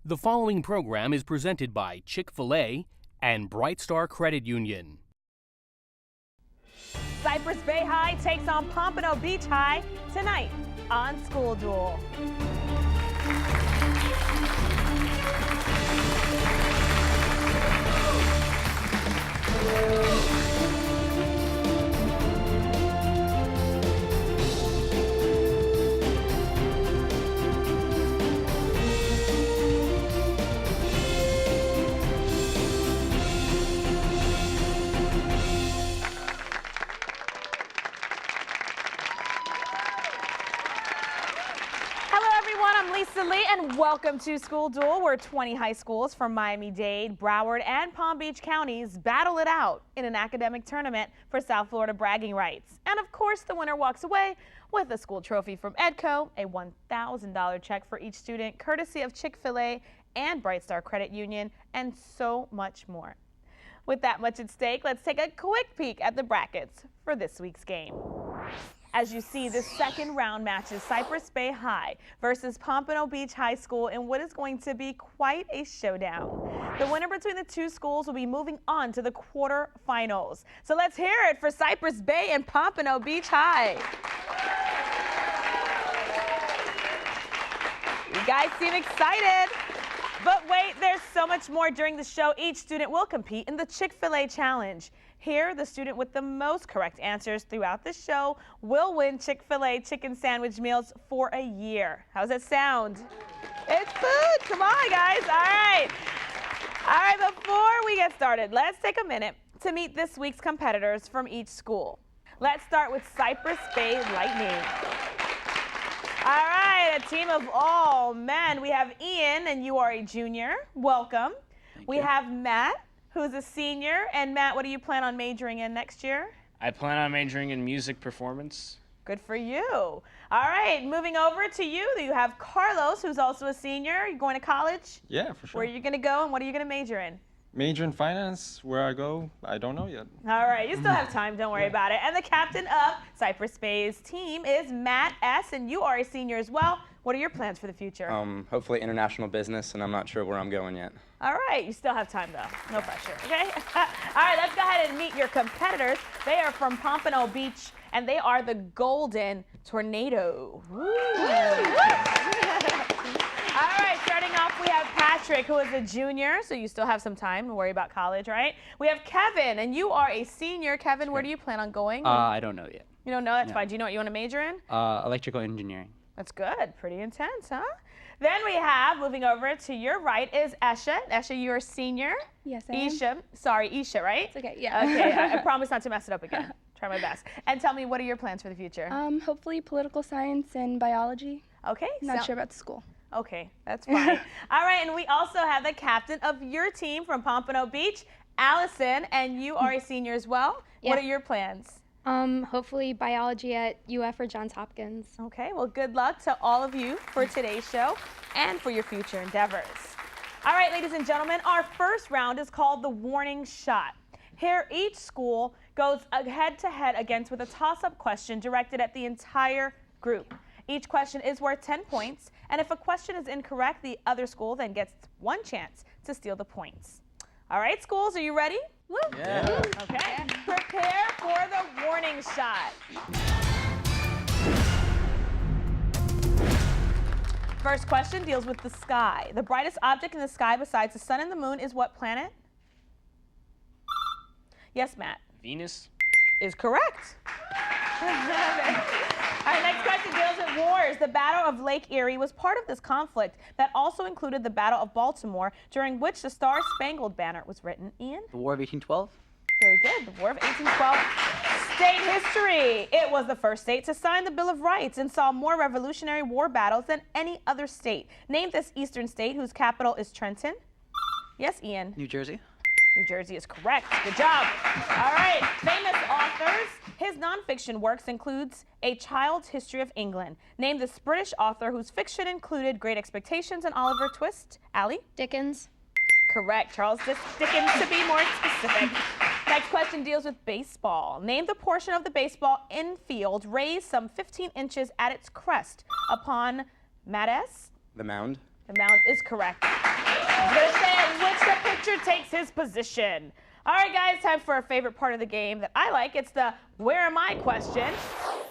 The following program is presented by Chick-fil-A and Bright Star Credit Union. Cypress Bay High takes on Pompano Beach High tonight on School Duel. I'm Lisa Lee, and welcome to School Duel, where 20 high schools from Miami-Dade, Broward, and Palm Beach counties battle it out in an academic tournament for South Florida bragging rights. And of course, the winner walks away with a school trophy from EDCO, a $1,000 check for each student, courtesy of Chick-fil-A and Bright Star Credit Union, and so much more. With that much at stake, let's take a quick peek at the brackets for this week's game. As you see, the second round matches Cypress Bay High versus Pompano Beach High School in what is going to be quite a showdown. The winner between the two schools will be moving on to the quarterfinals. So let's hear it for Cypress Bay and Pompano Beach High. You guys seem excited. But wait, there's so much more during the show. Each student will compete in the Chick-fil-A challenge. Here, the student with the most correct answers throughout the show will win Chick-fil-A chicken sandwich meals for a year. How's that sound? It's food. Come on, guys. All right. All right, before we get started, let's take a minute to meet this week's competitors from each school. Let's start with Cypress Bay Lightning. All right, a team of all men. We have Ian, and you are a junior. Welcome. We have Matt, who's a senior. And Matt, what do you plan on majoring in next year? I plan on majoring in music performance. Good for you. All right, moving over to you. You have Carlos, who's also a senior. You going to college? Yeah, for sure. Where are you going to go, and what are you going to major in? Major in finance. Where I go, I don't know yet. All right, you still have time. Don't worry about it. And the captain of Cypress Bay's team is Matt S., and you are a senior as well. What are your plans for the future? Hopefully international business, and I'm not sure where I'm going yet. All right, you still have time though. No pressure, okay? All right, let's go ahead and meet your competitors. They are from Pompano Beach, and they are the Golden Tornado. All right, starting off, we have Patrick, who is a junior, so you still have some time to worry about college, right? We have Kevin, and you are a senior. Kevin, where do you plan on going? I don't know yet. You don't know? That's fine. Do you know what you want to major in? Electrical engineering. That's good. Pretty intense, huh? Then we have, moving over to your right, is Esha. Esha, you're a senior. Yes, I am. Isha, right? It's okay, yeah. Okay, I promise not to mess it up again. Try my best. And tell me, what are your plans for the future? Hopefully political science and biology. Okay. Not sure about the school. Okay, that's fine. All right, and we also have the captain of your team from Pompano Beach, Allison, and you are a senior as well. Yeah. What are your plans? Hopefully biology at UF or Johns Hopkins. Okay, well, good luck to all of you for today's show and for your future endeavors. All right, ladies and gentlemen, our first round is called the warning shot. Here, each school goes head-to-head against with a toss-up question directed at the entire group. Each question is worth 10 points, and if a question is incorrect, the other school then gets one chance to steal the points. All right, schools, are you ready? Woo. Yeah. Okay, prepare for the warning shot. First question deals with the sky. The brightest object in the sky besides the sun and the moon is what planet? Yes, Matt. Venus? Is correct. All right, next question deals with wars. The Battle of Lake Erie was part of this conflict that also included the Battle of Baltimore, during which the Star-Spangled Banner was written. Ian? The War of 1812? Very good. The War of 1812. State history. It was the first state to sign the Bill of Rights and saw more Revolutionary War battles than any other state. Name this eastern state whose capital is Trenton. Yes, Ian? New Jersey? New Jersey is correct. Good job. All right. Famous authors. His nonfiction works includes A Child's History of England. Name this British author whose fiction included Great Expectations and Oliver Twist. Allie? Dickens. Correct. Charles Dickens, to be more specific. Next question deals with baseball. Name the portion of the baseball infield raised some 15 inches at its crest upon Matt S. The mound. The mound is correct. I was going to say in which the pitcher takes his position. All right, guys, time for our favorite part of the game that I like. It's the where am I question.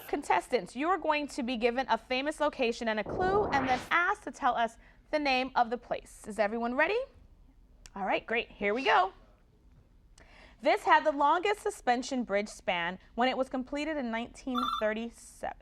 Contestants, you are going to be given a famous location and a clue and then asked to tell us the name of the place. Is everyone ready? All right, great. Here we go. This had the longest suspension bridge span when it was completed in 1937.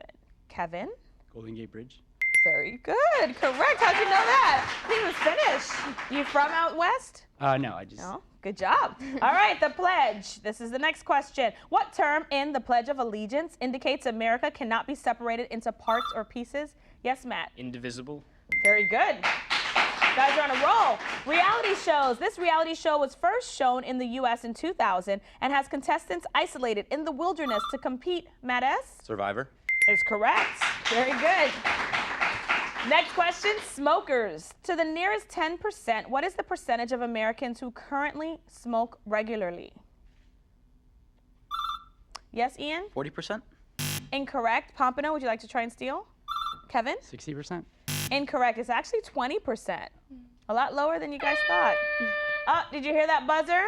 Kevin? Golden Gate Bridge. Very good. Correct. How'd you know that? He was finished. You from out west? No, I just. No. Good job. All right, the pledge. This is the next question. What term in the Pledge of Allegiance indicates America cannot be separated into parts or pieces? Yes, Matt. Indivisible. Very good. You guys are on a roll. Reality shows. This reality show was first shown in the U.S. in 2000 and has contestants isolated in the wilderness to compete. Matt S. Survivor. Is correct. Very good. Next question, smokers. To the nearest 10%, what is the percentage of Americans who currently smoke regularly? Yes, Ian? 40%? Incorrect. Pompano, would you like to try and steal? Kevin? 60%? Incorrect. It's actually 20%. A lot lower than you guys thought. Oh, did you hear that buzzer?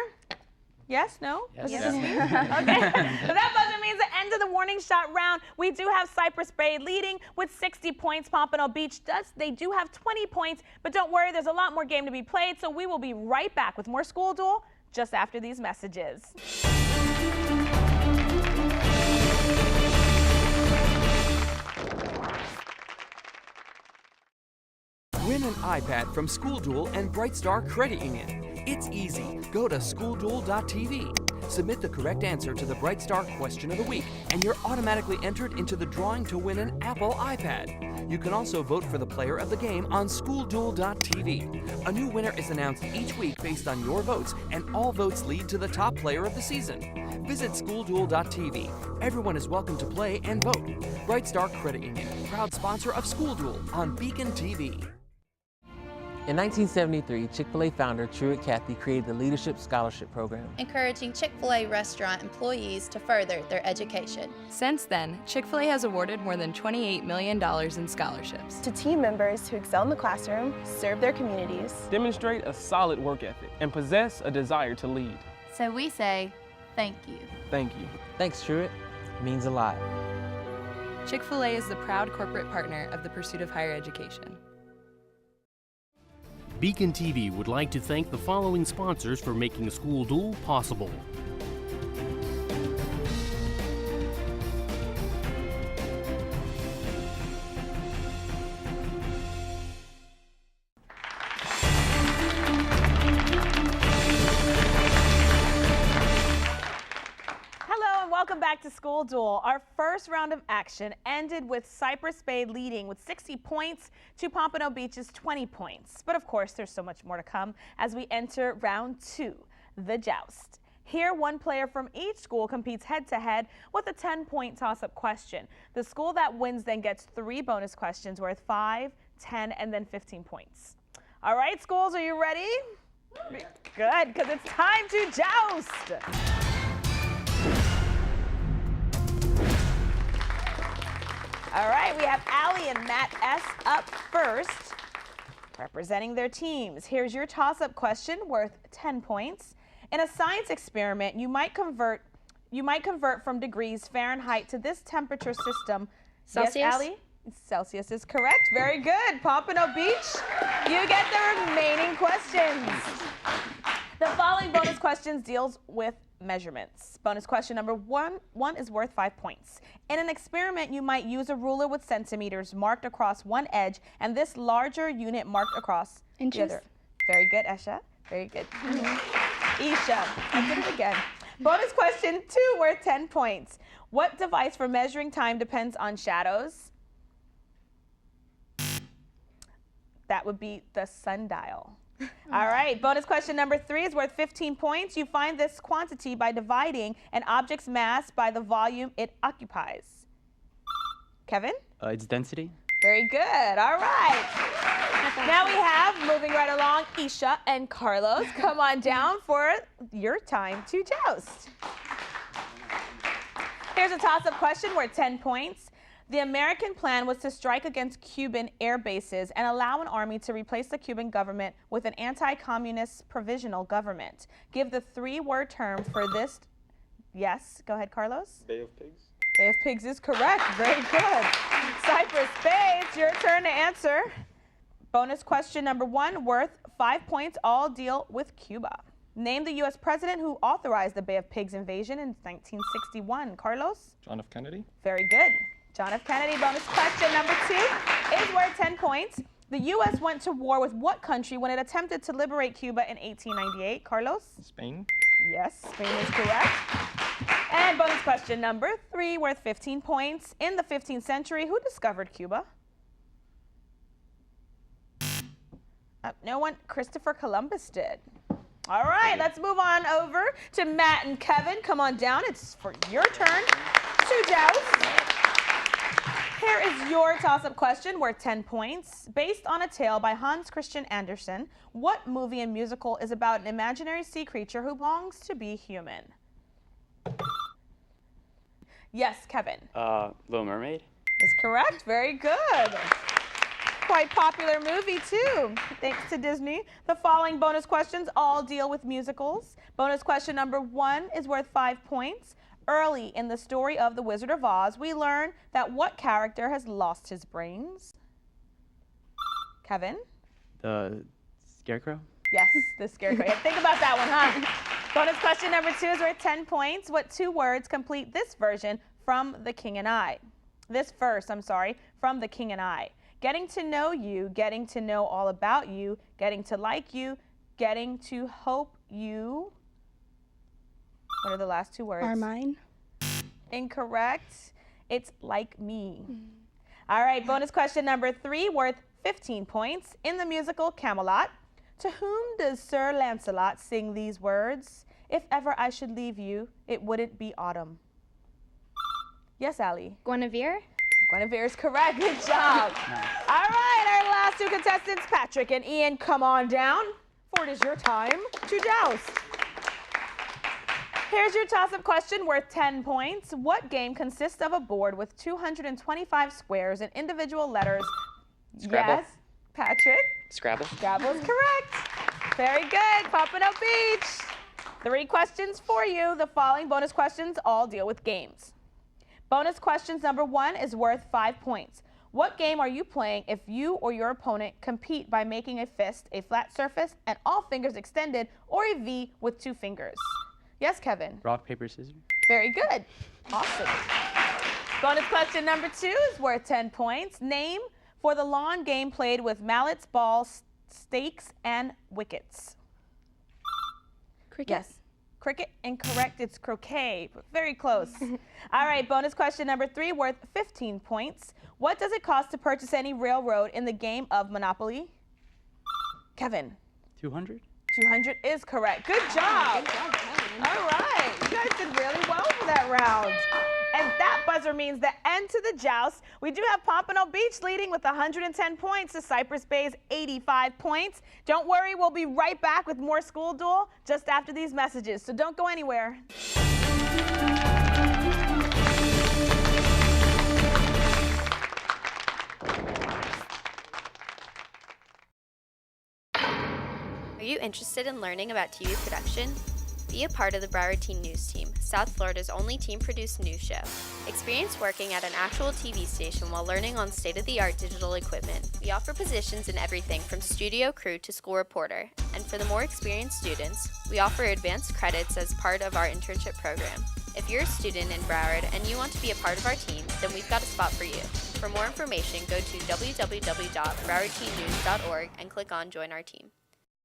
Yes? No? Yes. Was it just me? Okay. So that buzzer means the end of the warning shot round. We do have Cypress Bay leading with 60 points. Pompano Beach they do have 20 points, but don't worry, there's a lot more game to be played, so we will be right back with more School Duel just after these messages. Win an iPad from School Duel and Bright Star Credit Union. It's easy. Go to schoolduel.tv. Submit the correct answer to the Bright Star question of the week, and you're automatically entered into the drawing to win an Apple iPad. You can also vote for the player of the game on schoolduel.tv. A new winner is announced each week based on your votes, and all votes lead to the top player of the season. Visit schoolduel.tv. Everyone is welcome to play and vote. Bright Star Credit Union, proud sponsor of School Duel on BECON-TV. In 1973, Chick-fil-A founder Truett Cathy created the Leadership Scholarship Program, encouraging Chick-fil-A restaurant employees to further their education. Since then, Chick-fil-A has awarded more than $28 million in scholarships to team members who excel in the classroom, serve their communities, demonstrate a solid work ethic, and possess a desire to lead. So we say, thank you. Thank you. Thanks, Truett. It means a lot. Chick-fil-A is the proud corporate partner of the pursuit of higher education. BECON-TV would like to thank the following sponsors for making School Duel possible. Welcome back to School Duel. Our first round of action ended with Cypress Bay leading with 60 points to Pompano Beach's 20 points. But of course, there's so much more to come as we enter round 2, the joust. Here, one player from each school competes head-to-head with a 10-point toss-up question. The school that wins then gets 3 bonus questions worth 5, 10, and then 15 points. All right, schools, are you ready? Good, because it's time to joust. All right, we have Allie and Matt S. up first, representing their teams. Here's your toss-up question worth 10 points. In a science experiment, you might convert from degrees Fahrenheit to this temperature system. Celsius? Yes, Allie? Celsius is correct. Very good. Pompano Beach, you get the remaining questions. The following bonus questions deals with measurements. Bonus question number one is worth 5 points. In an experiment, you might use a ruler with centimeters marked across one edge and this larger unit marked across inches. The other. Very good, Esha. Very good. Isha, I did it again. Bonus question 2 worth 10 points. What device for measuring time depends on shadows? That would be the sundial. All right, bonus question number 3 is worth 15 points. You find this quantity by dividing an object's mass by the volume it occupies. Kevin? Its density. Very good, all right. Now we have, moving right along, Isha and Carlos. Come on down for your time to joust. Here's a toss-up question worth 10 points. The American plan was to strike against Cuban air bases and allow an army to replace the Cuban government with an anti-communist provisional government. Give the three-word term for this. Yes, go ahead, Carlos. Bay of Pigs. Bay of Pigs is correct. Very good. Cypress Bay, it's your turn to answer. Bonus question number 1, worth 5 points. All deal with Cuba. Name the U.S. president who authorized the Bay of Pigs invasion in 1961. Carlos? John F. Kennedy. Very good. John F. Kennedy. Bonus question number 2 is worth 10 points. The U.S. went to war with what country when it attempted to liberate Cuba in 1898? Carlos? Spain. Yes, Spain is correct. And bonus question number 3, worth 15 points. In the 15th century, who discovered Cuba? No one. Christopher Columbus did. All right, let's move on over to Matt and Kevin. Come on down. It's for your turn to joust. Here is your toss-up question worth 10 points. Based on a tale by Hans Christian Andersen, what movie and musical is about an imaginary sea creature who longs to be human? Yes, Kevin. Little Mermaid. Is correct. Very good. Quite popular movie, too, thanks to Disney. The following bonus questions all deal with musicals. Bonus question number 1 is worth 5 points. Early in the story of The Wizard of Oz, we learn that what character has lost his brains? Kevin? The Scarecrow. Yes, the Scarecrow. Think about that one, huh? Bonus question number 2 is worth 10 points. What 2 words complete this version from The King and I? This verse, from The King and I. Getting to know you, getting to know all about you, getting to like you, getting to hope you. What are the last 2 words? Are mine. Incorrect. It's like me. All right, bonus question number 3, worth 15 points. In the musical Camelot, to whom does Sir Lancelot sing these words? If ever I should leave you, it wouldn't be autumn. Yes, Allie. Guinevere. Guinevere is correct. Good job. All right, our last 2 contestants, Patrick and Ian, come on down, for it is your time to joust. Here's your toss-up question worth 10 points. What game consists of a board with 225 squares and individual letters? Scrabble. Yes, Patrick. Scrabble. Scrabble is correct. Very good. Pompano Beach. 3 questions for you. The following bonus questions all deal with games. Bonus questions number 1 is worth 5 points. What game are you playing if you or your opponent compete by making a fist, a flat surface, and all fingers extended, or a V with 2 fingers? Yes, Kevin. Rock, paper, scissors. Very good. Awesome. Bonus question number 2 is worth 10 points. Name for the lawn game played with mallets, balls, stakes, and wickets. Cricket. Yes. Cricket, incorrect. It's croquet, but very close. All right, bonus question number 3 worth 15 points. What does it cost to purchase any railroad in the game of Monopoly? Kevin. 200. 200 is correct. Good job. All right, you guys did really well for that round. And that buzzer means the end to the joust. We do have Pompano Beach leading with 110 points to Cypress Bay's 85 points. Don't worry, we'll be right back with more School Duel just after these messages, so don't go anywhere. Are you interested in learning about TV production? Be a part of the Broward Teen News Team, South Florida's only team-produced news show. Experience working at an actual TV station while learning on state-of-the-art digital equipment. We offer positions in everything from studio crew to school reporter. And for the more experienced students, we offer advanced credits as part of our internship program. If you're a student in Broward and you want to be a part of our team, then we've got a spot for you. For more information, go to www.browardteennews.org and click on Join Our Team.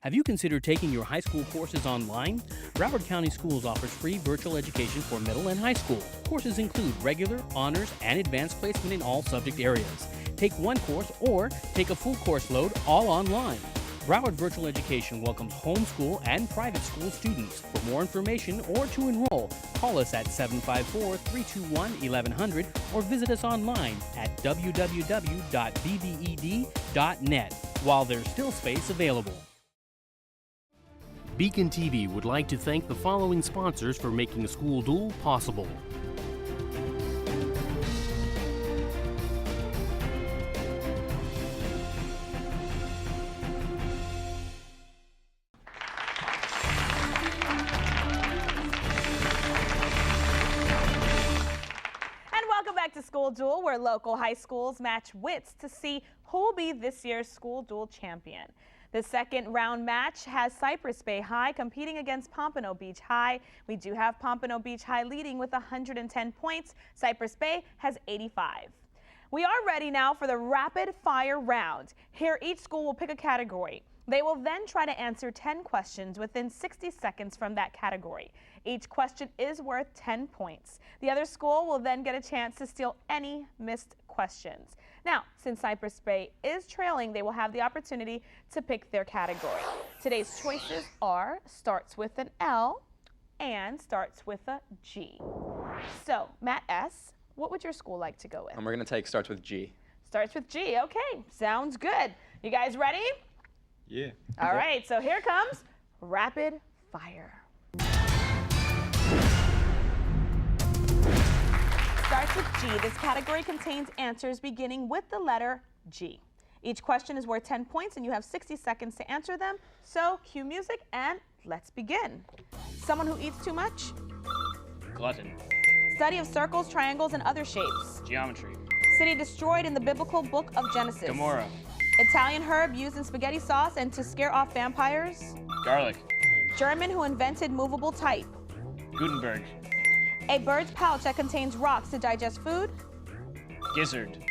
Have you considered taking your high school courses online? Broward County Schools offers free virtual education for middle and high school. Courses include regular, honors, and advanced placement in all subject areas. Take one course or take a full course load all online. Broward Virtual Education welcomes homeschool and private school students. For more information or to enroll, call us at 754-321-1100 or visit us online at www.bbed.net while there's still space available. BECON-TV would like to thank the following sponsors for making School Duel possible. School Duel, where local high schools match wits to see who will be this year's School Duel champion. The second round match has Cypress Bay High competing against Pompano Beach High. We do have Pompano Beach High leading with 110 points. Cypress Bay has 85. We are ready now for the rapid fire round. Here, each school will pick a category. They will then try to answer 10 questions within 60 seconds from that category. Each question is worth 10 points. The other school will then get a chance to steal any missed questions. Now, since Cypress Bay is trailing, they will have the opportunity to pick their category. Today's choices are starts with an L and starts with a G. So, Matt S., what would your school like to go with? We're going to take starts with G. Starts with G. Okay, sounds good. You guys ready? Yeah. All right, so here comes rapid fire. Starts with G. This category contains answers beginning with the letter G. Each question is worth 10 points and you have 60 seconds to answer them. So cue music and let's begin. Someone who eats too much? Glutton. Study of circles, triangles, and other shapes. Geometry. City destroyed in the biblical book of Genesis. Gomorrah. Italian herb used in spaghetti sauce and to scare off vampires. Garlic. German who invented movable type. Gutenberg. A bird's pouch that contains rocks to digest food. Gizzard.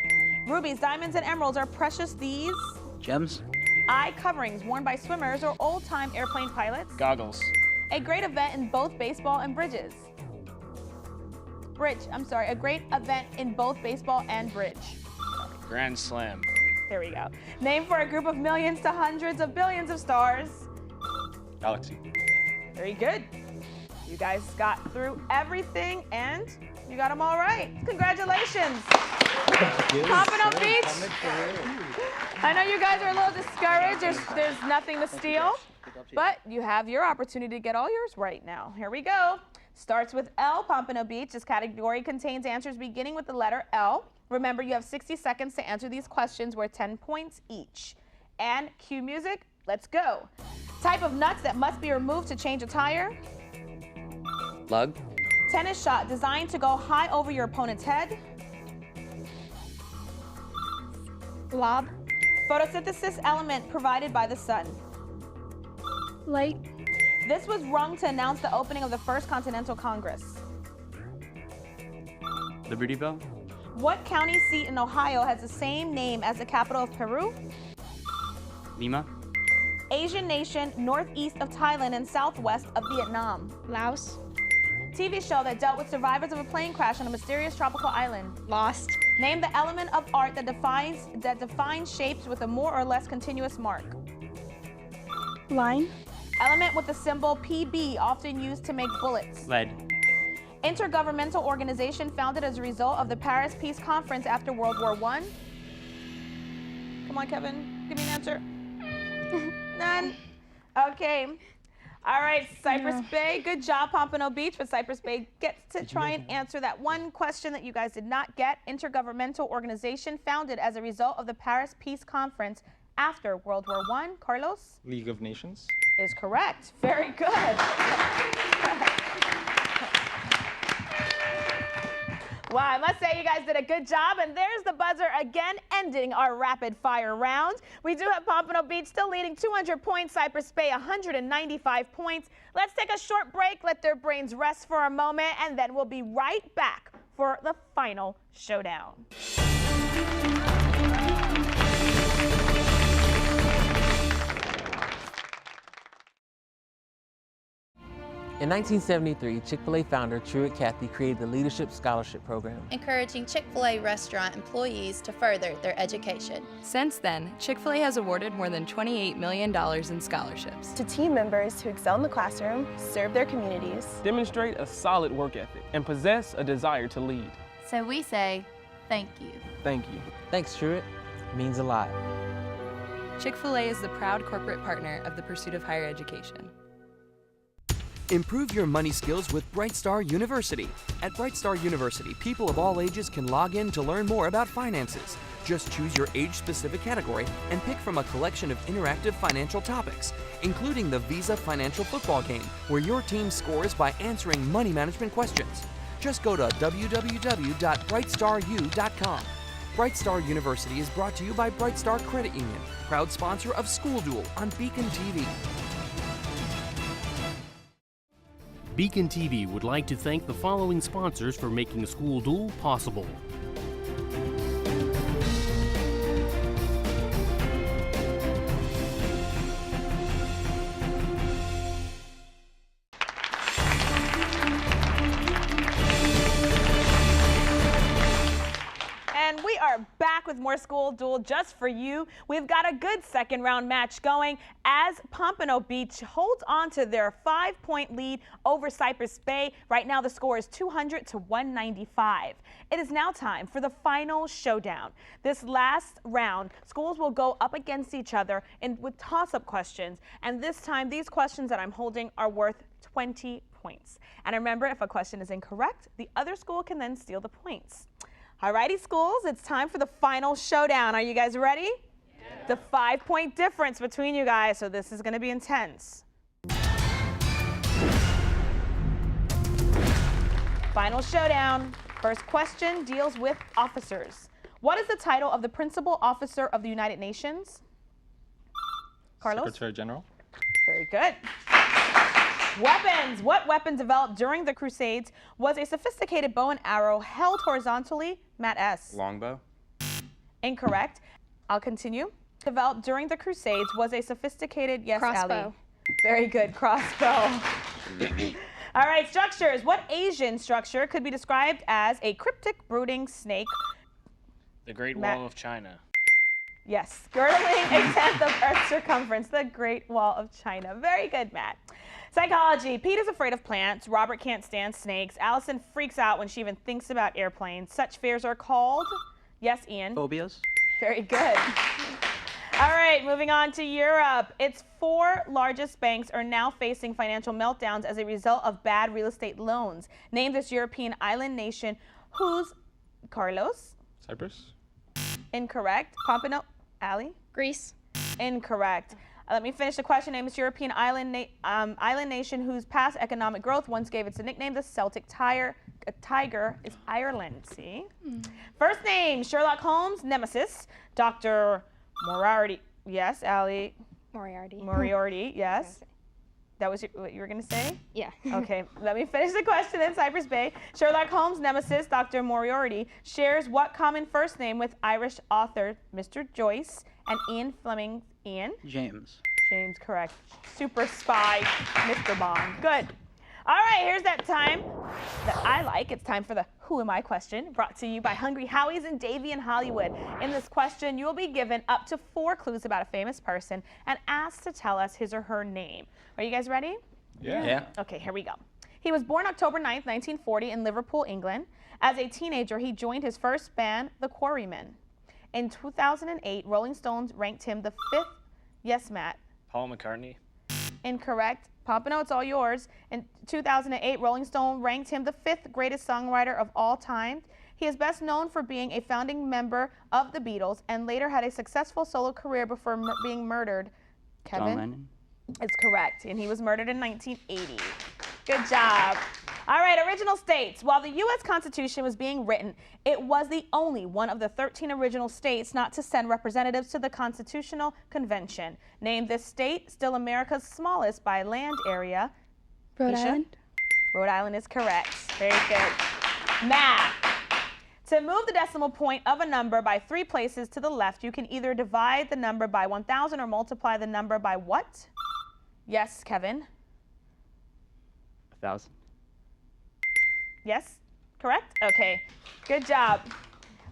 Rubies, diamonds, and emeralds are precious these. Gems. Eye coverings worn by swimmers or old-time airplane pilots. Goggles. A great event in both baseball and bridges. A great event in both baseball and bridge. Grand Slam. There we go. Name for a group of millions to hundreds of billions of stars. Galaxy. Very good. You guys got through everything and you got them all right. Congratulations. Pompano Beach. I know you guys are a little discouraged. There's nothing to steal, but you have your opportunity to get all yours right now. Here we go. Starts with L, Pompano Beach. This category contains answers beginning with the letter L. Remember, you have 60 seconds to answer these questions worth 10 points each. And cue music, let's go. Type of nuts that must be removed to change a tire. Lug. Tennis shot designed to go high over your opponent's head. Lob. Photosynthesis element provided by the sun. Light. This was rung to announce the opening of the First Continental Congress. Liberty Bell. What county seat in Ohio has the same name as the capital of Peru? Lima. Asian nation northeast of Thailand and southwest of Vietnam. Laos. TV show that dealt with survivors of a plane crash on a mysterious tropical island. Lost. Name the element of art that defines shapes with a more or less continuous mark. Line. Element with the symbol PB, often used to make bullets. Lead. Intergovernmental organization founded as a result of the Paris Peace Conference after World War I. Come on, Kevin, give me an answer. None. Okay. All right, Cypress Bay. Good job, Pompano Beach, but Cypress Bay gets to try and answer that one question that you guys did not get. Intergovernmental organization founded as a result of the Paris Peace Conference after World War I. Carlos? League of Nations. Is correct. Very good. Wow, I must say you guys did a good job, and there's the buzzer again, ending our rapid fire round. We do have Pompano Beach still leading 200 points, Cypress Bay 195 points. Let's take a short break, let their brains rest for a moment, and then we'll be right back for the final showdown. In 1973, Chick-fil-A founder Truett Cathy created the Leadership Scholarship Program, encouraging Chick-fil-A restaurant employees to further their education. Since then, Chick-fil-A has awarded more than $28 million in scholarships to team members who excel in the classroom, serve their communities, demonstrate a solid work ethic, and possess a desire to lead. So we say, thank you. Thank you. Thanks, Truett. It means a lot. Chick-fil-A is the proud corporate partner of the pursuit of higher education. Improve your money skills with Bright Star University. At Bright Star University, people of all ages can log in to learn more about finances. Just choose your age-specific category and pick from a collection of interactive financial topics, including the Visa Financial Football Game, where your team scores by answering money management questions. Just go to www.brightstaru.com. Bright Star University is brought to you by Bright Star Credit Union, proud sponsor of School Duel on BECON-TV. BECON-TV would like to thank the following sponsors for making School Duel possible. And we are back with more School Duel just for you. We've got a good second round match going as Pompano Beach holds on to their 5-point lead over Cypress Bay. Right now the score is 200 to 195. It is now time for the final showdown. This last round, schools will go up against each other with toss-up questions. And this time, these questions that I'm holding are worth 20 points. And remember, if a question is incorrect, the other school can then steal the points. Alrighty, schools, it's time for the final showdown. Are you guys ready? Yeah. The 5-point difference between you guys, so this is going to be intense. Final showdown. First question deals with officers. What is the title of the principal officer of the United Nations? Carlos? Secretary General. Very good. Weapons. What weapon developed during the Crusades was a sophisticated bow and arrow held horizontally? Matt S. Longbow. Incorrect. I'll continue. Developed during the Crusades was a sophisticated, yes, Crossbow. Allie. Very good, crossbow. All right, structures. What Asian structure could be described as a cryptic brooding snake? The Great Wall of China. Yes, girdling a tenth of Earth's circumference, the Great Wall of China. Very good, Matt. Psychology. Pete is afraid of plants. Robert can't stand snakes. Allison freaks out when she even thinks about airplanes. Such fears are called? Yes, Ian. Phobias. Very good. All right, moving on to Europe. Its 4 largest banks are now facing financial meltdowns as a result of bad real estate loans. Name this European island nation whose... Carlos? Cyprus. Incorrect. Pompano? Allie? Greece. Incorrect. Let me finish the question. Name this European island nation whose past economic growth once gave it a nickname. The Celtic tiger is Ireland. See? First name, Sherlock Holmes, nemesis. Dr. Moriarty. Yes, Allie. Moriarty. Moriarty, yes. That was what you were going to say? Yeah. Okay, let me finish the question in Cypress Bay. Sherlock Holmes' nemesis, Dr. Moriarty, shares what common first name with Irish author Mr. Joyce and Ian Fleming? Ian? James. James, correct. Super spy, Mr. Bond. Good. All right, here's that time that I like. It's time for the Who Am I question, brought to you by Hungry Howie's and Davie in Hollywood. In this question, you will be given up to 4 clues about a famous person and asked to tell us his or her name. Are you guys ready? Yeah. Okay, here we go. He was born October 9th, 1940 in Liverpool, England. As a teenager, he joined his first band, The Quarrymen. In 2008, Rolling Stones ranked him the 5th. Yes, Matt. Paul McCartney. Incorrect. Pompano, it's all yours. In 2008, Rolling Stone ranked him the 5th greatest songwriter of all time. He is best known for being a founding member of the Beatles and later had a successful solo career before being murdered. Kevin? John Lennon. It's correct, and he was murdered in 1980. Good job. All right, original states. While the U.S. Constitution was being written, it was the only one of the 13 original states not to send representatives to the Constitutional Convention. Name this state, still America's smallest by land area. Rhode Isha? Island. Rhode Island is correct. Very good. Math. To move the decimal point of a number by 3 places to the left, you can either divide the number by 1,000 or multiply the number by what? Yes, Kevin. 1,000. Yes? Correct? Okay. Good job.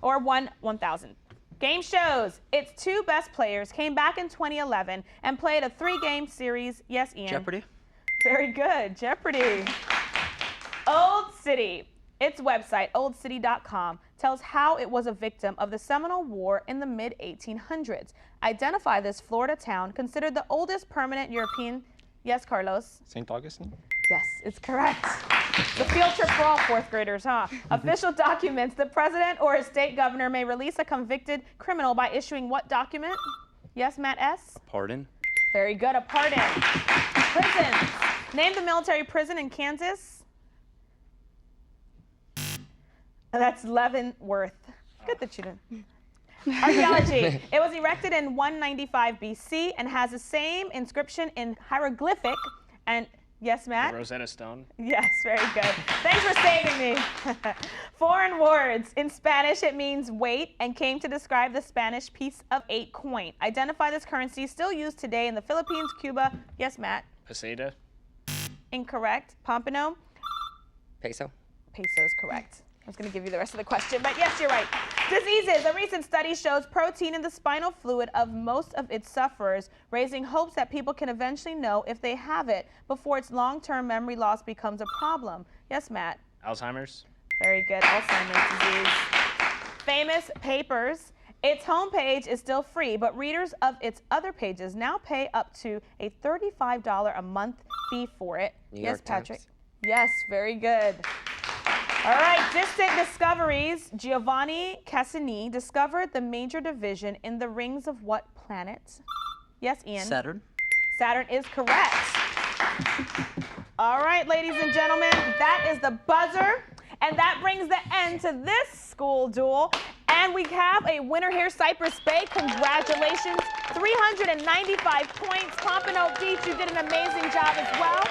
Or 1,000. Game shows. Its 2 best players came back in 2011 and played a 3-game series. Yes, Ian? Jeopardy. Very good. Jeopardy. Old City. Its website, oldcity.com, tells how it was a victim of the Seminole War in the mid-1800s. Identify this Florida town considered the oldest permanent European. Yes, Carlos? St. Augustine? Yes, it's correct. The field trip for all 4th graders, huh? Official documents. The president or a state governor may release a convicted criminal by issuing what document? Yes, Matt S? Pardon. Very good, a pardon. Prisons. Name the military prison in Kansas. That's Leavenworth. Good that you didn't. Archaeology. It was erected in 195 BC and has the same inscription in hieroglyphic. And yes, Matt? The Rosetta Stone. Yes, very good. Thanks for saving me. Foreign words. In Spanish, it means weight and came to describe the Spanish piece of 8 coin. Identify this currency still used today in the Philippines, Cuba. Yes, Matt? Peseta. Incorrect. Pompano? Peso. Peso is correct. I was going to give you the rest of the question, but yes, you're right. Diseases. A recent study shows protein in the spinal fluid of most of its sufferers, raising hopes that people can eventually know if they have it before its long-term memory loss becomes a problem. Yes, Matt? Alzheimer's. Very good. Alzheimer's disease. Famous papers. Its homepage is still free, but readers of its other pages now pay up to a $35 a month fee for it. Yes, Patrick? Yes, very good. All right, distant discoveries. Giovanni Cassini discovered the major division in the rings of what planet? Yes, Ian? Saturn. Saturn is correct. All right, ladies and gentlemen, that is the buzzer. And that brings the end to this school duel. And we have a winner here, Cypress Bay. Congratulations. 395 points. Pompano Beach, you did an amazing job as well.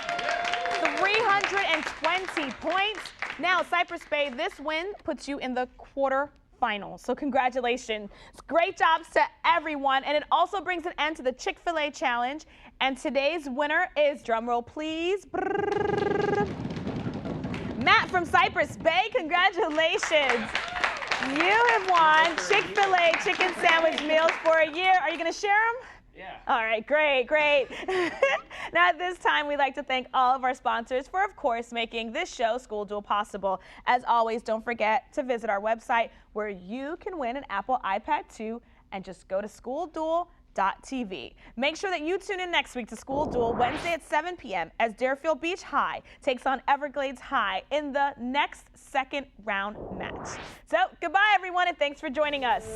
320 points. Now, Cypress Bay, this win puts you in the quarterfinals. So congratulations. Great jobs to everyone. And it also brings an end to the Chick-fil-A challenge. And today's winner is, drumroll please, Matt from Cypress Bay. Congratulations. You have won Chick-fil-A chicken sandwich meals for a year. Are you going to share them? Yeah. All right, great, great. Now at this time, we'd like to thank all of our sponsors for, of course, making this show, School Duel, possible. As always, don't forget to visit our website where you can win an Apple iPad 2 and just go to schoolduel.tv. Make sure that you tune in next week to School Duel Wednesday at 7 p.m. as Deerfield Beach High takes on Everglades High in the next second round match. So goodbye, everyone, and thanks for joining us.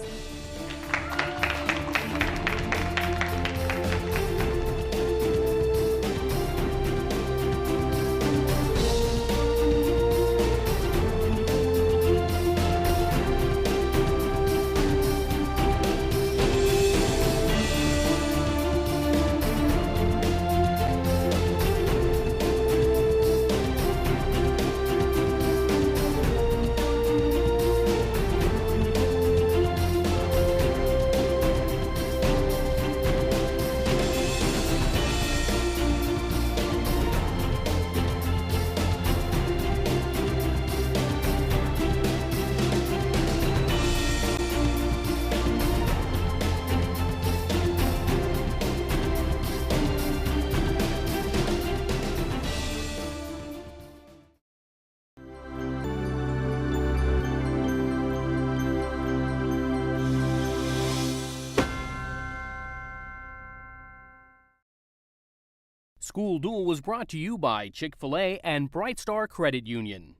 School Duel was brought to you by Chick-fil-A and Bright Star Credit Union.